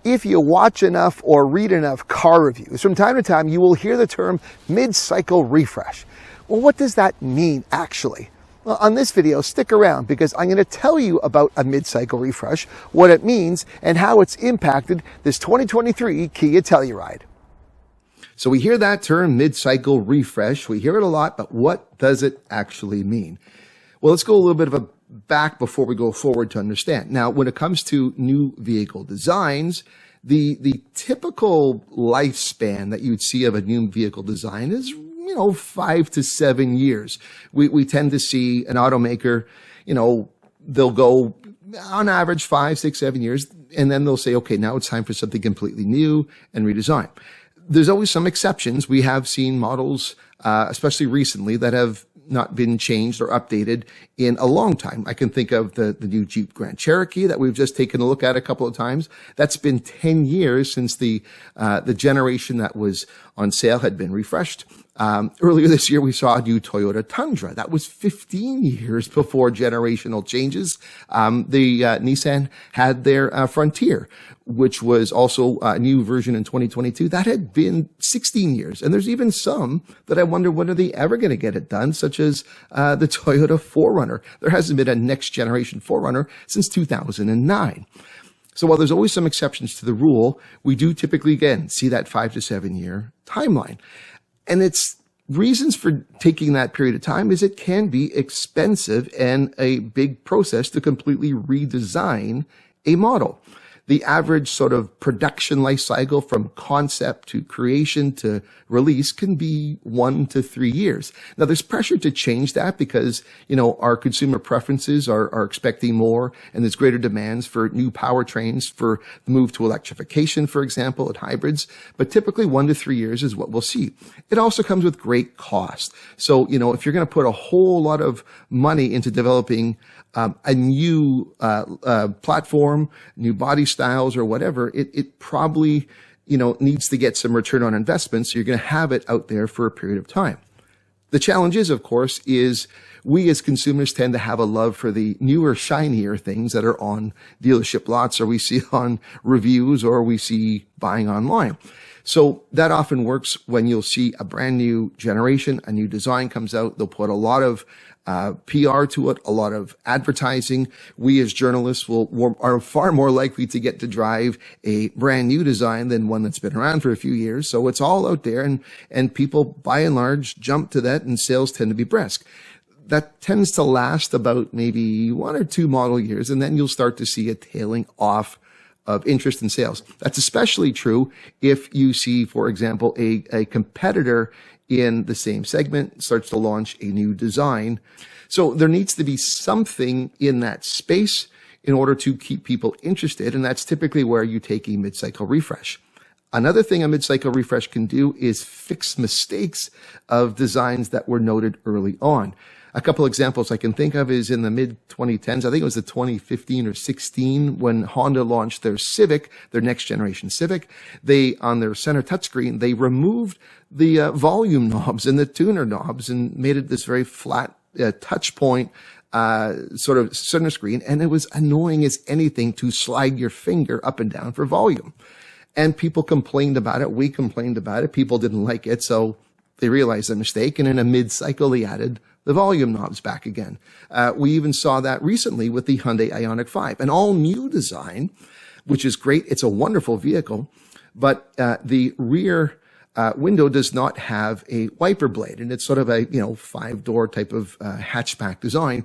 If you watch enough or read enough car reviews, from time to time you will hear the term mid-cycle refresh. Well, what does that mean actually? Well, on this video, stick around because I'm going to tell you about a mid-cycle refresh, what it means, and how it's impacted this 2023 Kia Telluride. So we hear that term mid-cycle refresh. We hear it a lot, but what does it actually mean? Well, let's go a little bit of a back before we go forward to understand. Now, when it comes to new vehicle designs, the typical lifespan that you would see of a new vehicle design is 5 to 7 years. We tend to see an automaker, they'll go on average 5, 6, 7 years, and then they'll say, okay, now it's time for something completely new and redesign. There's always some exceptions. We have seen models, especially recently, that have not been changed or updated in a long time. I can think of the new Jeep Grand Cherokee that we've just taken a look at a couple of times. That's been 10 years since the generation that was on sale had been refreshed. Earlier this year, we saw a new Toyota Tundra. That was 15 years before generational changes. The Nissan had their Frontier, which was also a new version in 2022. That had been 16 years. And there's even some that I wonder, when are they ever going to get it done, such as the Toyota 4Runner. There hasn't been a next generation 4Runner since 2009. So while there's always some exceptions to the rule, we do typically, again, see that 5 to 7 year timeline. And it's reasons for taking that period of time is it can be expensive and a big process to completely redesign a model. The average sort of production life cycle from concept to creation to release can be 1 to 3 years. Now, there's pressure to change that because, our consumer preferences are expecting more, and there's greater demands for new powertrains, for the move to electrification, for example, and hybrids. But typically 1 to 3 years is what we'll see. It also comes with great cost. So, if you're going to put a whole lot of money into developing a new platform, new body styles or whatever, it probably, needs to get some return on investment. So you're going to have it out there for a period of time. The challenge is, of course, is we as consumers tend to have a love for the newer, shinier things that are on dealership lots, or we see on reviews, or we see buying online. So that often works when you'll see a brand new generation, a new design comes out. They'll put a lot of PR to it, a lot of advertising. We as journalists are far more likely to get to drive a brand new design than one that's been around for a few years. So it's all out there, and people by and large jump to that, and sales tend to be brisk. That tends to last about maybe 1 or 2 model years, and then you'll start to see a tailing off of interest in sales. That's especially true if you see, for example, a competitor in the same segment starts to launch a new design. So there needs to be something in that space in order to keep people interested, and that's typically where you take a mid-cycle refresh. Another thing a mid-cycle refresh can do is fix mistakes of designs that were noted early on. A couple examples I can think of is in the mid-2010s, I think it was the 2015 or 16, when Honda launched their Civic, their next generation Civic. They, on their center touchscreen, they removed the volume knobs and the tuner knobs and made it this very flat touch point sort of center screen. And it was annoying as anything to slide your finger up and down for volume. And people complained about it. We complained about it. People didn't like it. So they realized their mistake. And in a mid-cycle, they added the volume knobs back again. We even saw that recently with the Hyundai Ioniq 5, an all-new design, which is great. It's a wonderful vehicle, but the rear window does not have a wiper blade, and it's sort of a 5-door type of hatchback design.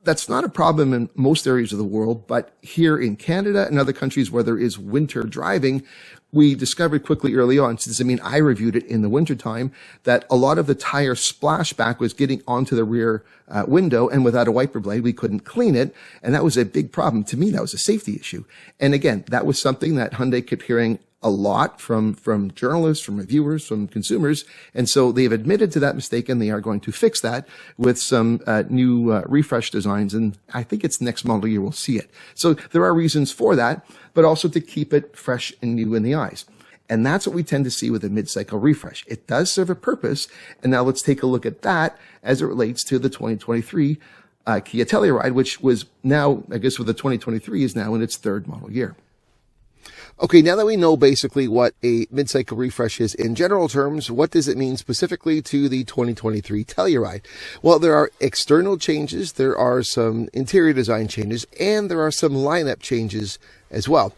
That's not a problem in most areas of the world, but here in Canada and other countries where there is winter driving, we discovered quickly early on, I reviewed it in the wintertime, that a lot of the tire splashback was getting onto the rear window, and without a wiper blade, we couldn't clean it. And that was a big problem. To me, that was a safety issue. And again, that was something that Hyundai kept hearing a lot from journalists, from reviewers, from consumers. And so they've admitted to that mistake, and they are going to fix that with some new refresh designs. And I think it's next model year we'll see it. So there are reasons for that, but also to keep it fresh and new in the eyes. And that's what we tend to see with a mid-cycle refresh. It does serve a purpose. And now let's take a look at that as it relates to the 2023 Kia Telluride, which was now, I guess with the 2023, is now in its 3rd model year. Okay, now that we know basically what a mid-cycle refresh is in general terms, what does it mean specifically to the 2023 Telluride? Well, there are external changes, there are some interior design changes, and there are some lineup changes as well.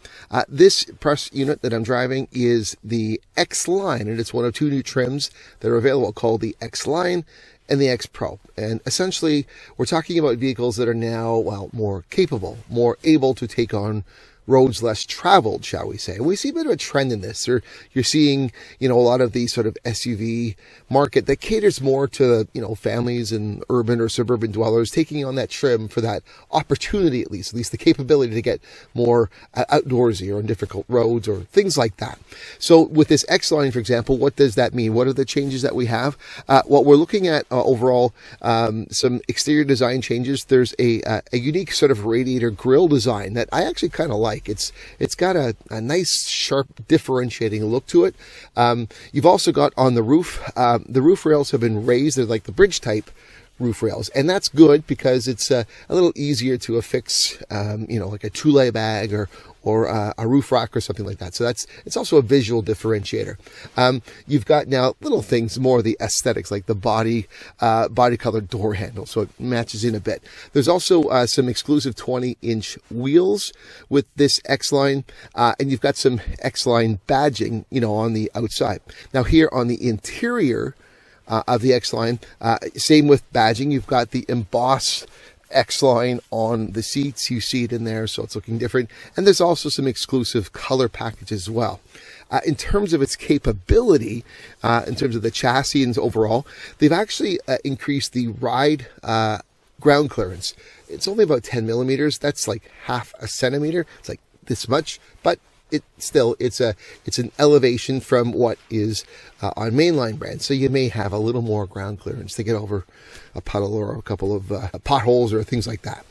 This press unit that I'm driving is the X Line, and it's one of two new trims that are available called the X Line and the X Pro. And essentially, we're talking about vehicles that are now, well, more capable, more able to take on roads less traveled, shall we say. And we see a bit of a trend in this. You're seeing, a lot of the sort of SUV market that caters more to, families and urban or suburban dwellers taking on that trim for that opportunity, at least the capability to get more outdoorsy or on difficult roads or things like that. So with this X Line, for example, what does that mean? What are the changes that we have? Well, we're looking at overall some exterior design changes. There's a unique sort of radiator grille design that I actually kind of like. It's got a nice, sharp, differentiating look to it. You've also got on the roof rails have been raised. They're like the bridge type roof rails, and that's good because it's a little easier to affix, like a two-lay bag or a roof rack or something like that. So it's also a visual differentiator. You've got now little things, more of the aesthetics, like the body colored door handle, so it matches in a bit. There's also some exclusive 20-inch wheels with this X Line, and you've got some X Line badging, on the outside. Now here on the interior of the X Line, same with badging. You've got the embossed X Line on the seats. You see it in there, so it's looking different. And there's also some exclusive color packages as well. In terms of its capability, in terms of the chassis and overall, they've actually increased the ride ground clearance. It's only about 10 millimeters. That's like half a centimeter. It's like this much, but it's an elevation from what is on mainline brands. So you may have a little more ground clearance to get over a puddle or a couple of potholes or things like that.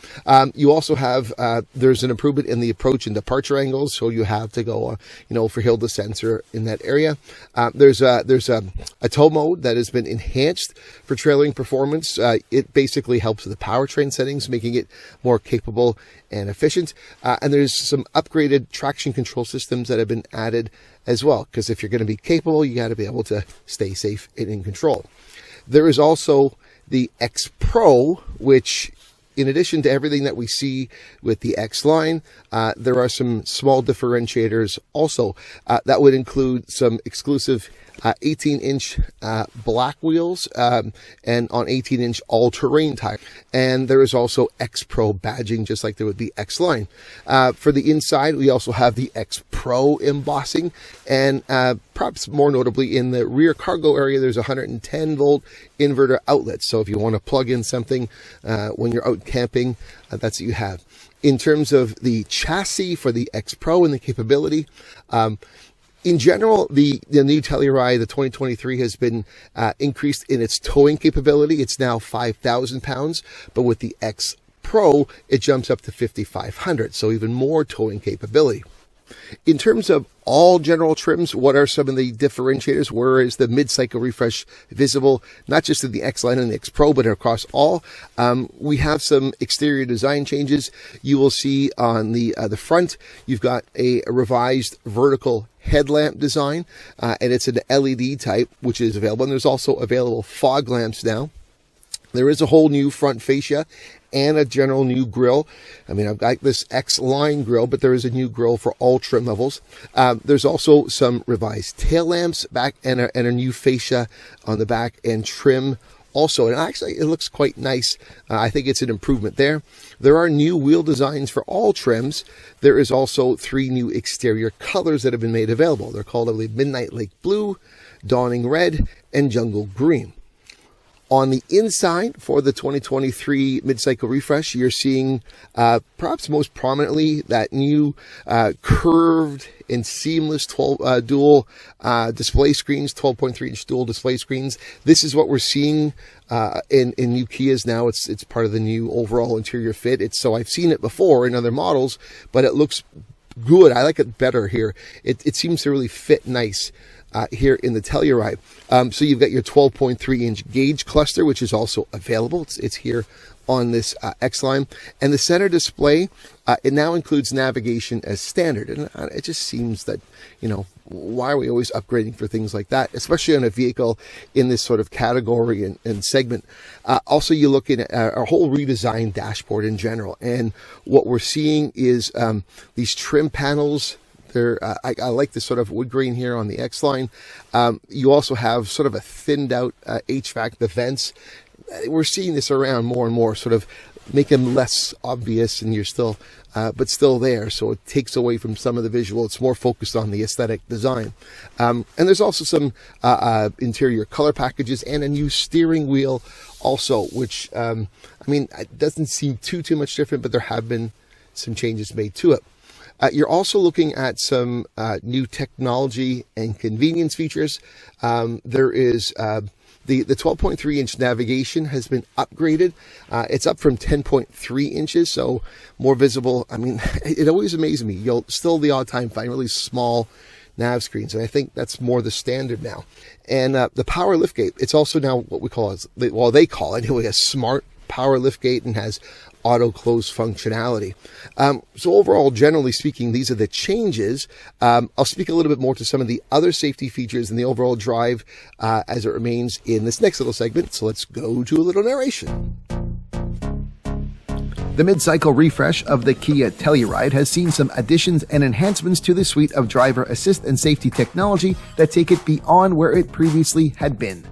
You also have, there's an improvement in the approach and departure angles. So you have to go, for hill descents or in that area. There's a tow mode that has been enhanced for trailering performance. It basically helps with the powertrain settings, making it more capable and efficient. And there's some upgraded traction control systems that have been added as well, because if you're going to be capable, you got to be able to stay safe and in control. There is also the X Pro, which, in addition to everything that we see with the X Line, there are some small differentiators also. That would include some exclusive 18-inch black wheels and on 18-inch all-terrain tires. And there is also X Pro badging, just like there would be X Line. For the inside, we also have the X Pro embossing, and perhaps more notably in the rear cargo area, there's a 110-volt inverter outlet. So if you want to plug in something when you're out camping, that's what you have. In terms of the chassis for the X Pro and the capability, in general, the new Telluride, the 2023, has been increased in its towing capability. It's now 5,000 pounds, but with the X Pro, it jumps up to 5,500, so even more towing capability. In terms of all general trims, what are some of the differentiators? Where is the mid-cycle refresh visible, not just in the X Line and the X Pro, but across all? We have some exterior design changes. You will see on the front, you've got a revised vertical headlamp design, and it's an LED type, which is available. And there's also available fog lamps now. There is a whole new front fascia and a general new grille. I mean, I've got this X Line grille, but there is a new grille for all trim levels. There's also some revised tail lamps back and a new fascia on the back and trim also. And actually, it looks quite nice. I think it's an improvement there. There are new wheel designs for all trims. There is also 3 new exterior colors that have been made available. They're called, I believe, Midnight Lake Blue, Dawning Red, and Jungle Green. On the inside for the 2023 mid-cycle refresh, you're seeing perhaps most prominently that new curved and seamless dual display screens, 12.3-inch dual display screens. This is what we're seeing in new Kias now. It's part of the new overall interior fit. So I've seen it before in other models, but it looks good. I like it better here. It seems to really fit nice here in the Telluride. So you've got your 12.3-inch gauge cluster, which is also available. It's here on this X Line. And the center display, it now includes navigation as standard. And it just seems that, you know, why are we always upgrading for things like that, especially on a vehicle in this sort of category and segment. Also, you look at a whole redesigned dashboard in general. And what we're seeing is these trim panels. I like this sort of wood grain here on the X Line. You also have sort of a thinned out HVAC, the vents. We're seeing this around more and more, sort of make them less obvious, and you're still, but still there. So it takes away from some of the visual. It's more focused on the aesthetic design. And there's also some interior color packages and a new steering wheel also, which, I mean, it doesn't seem too much different, but there have been some changes made to it. You're also looking at some new technology and convenience features. There is the 12.3-inch navigation has been upgraded. It's up from 10.3 inches, so more visible. I mean, it always amazes me. You'll still the odd time find really small nav screens, and I think that's more the standard now. And the power liftgate, it's also now what we call, they call it anyway, a smart power liftgate, and has auto close functionality. So overall, generally speaking, these are the changes. I'll speak a little bit more to some of the other safety features and the overall drive as it remains in this next little segment. So let's go to a little narration. The Midcycle Refresh of the Kia Telluride has seen some additions and enhancements to the suite of driver assist and safety technology that take it beyond where it previously had been.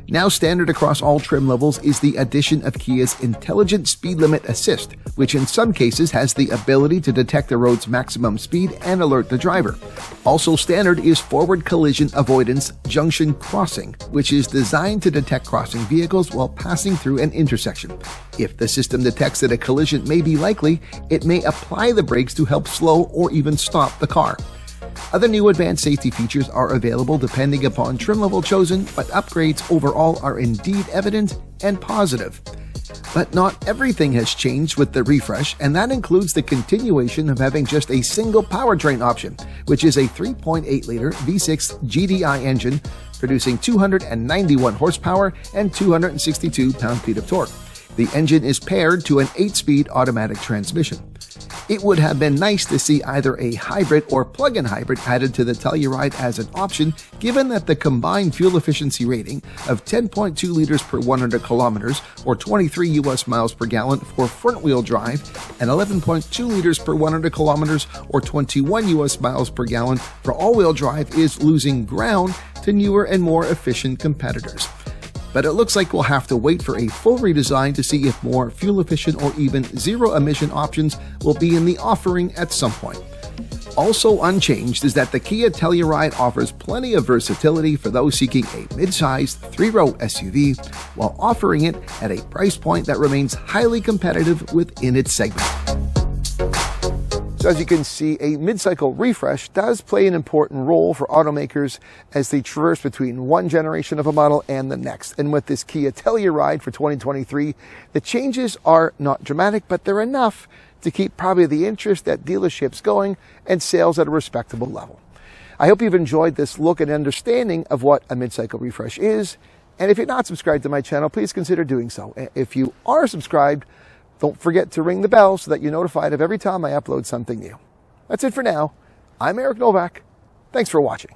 Now standard across all trim levels is the addition of Kia's Intelligent Speed Limit Assist, which in some cases has the ability to detect the road's maximum speed and alert the driver. Also standard is Forward Collision Avoidance Junction Crossing, which is designed to detect crossing vehicles while passing through an intersection. If the system detects that a collision may be likely, it may apply the brakes to help slow or even stop the car. Other new advanced safety features are available depending upon trim level chosen, but upgrades overall are indeed evident and positive. But not everything has changed with the refresh, and that includes the continuation of having just a single powertrain option, which is a 3.8-liter V6 GDI engine producing 291 horsepower and 262 pound-feet of torque. The engine is paired to an 8-speed automatic transmission. It would have been nice to see either a hybrid or plug-in hybrid added to the Telluride as an option, given that the combined fuel efficiency rating of 10.2 liters per 100 kilometers or 23 US miles per gallon for front-wheel drive and 11.2 liters per 100 kilometers or 21 US miles per gallon for all-wheel drive is losing ground to newer and more efficient competitors. But it looks like we'll have to wait for a full redesign to see if more fuel-efficient or even zero-emission options will be in the offering at some point. Also unchanged is that the Kia Telluride offers plenty of versatility for those seeking a mid-sized 3-row SUV, while offering it at a price point that remains highly competitive within its segment. So as you can see, a mid-cycle refresh does play an important role for automakers as they traverse between one generation of a model and the next. And with this Kia Telluride for 2023, the changes are not dramatic, but they're enough to keep probably the interest at dealerships going and sales at a respectable level. I hope you've enjoyed this look and understanding of what a mid-cycle refresh is. And if you're not subscribed to my channel, please consider doing so. If you are subscribed, don't forget to ring the bell so that you're notified of every time I upload something new. That's it for now. I'm Eric Novak. Thanks for watching.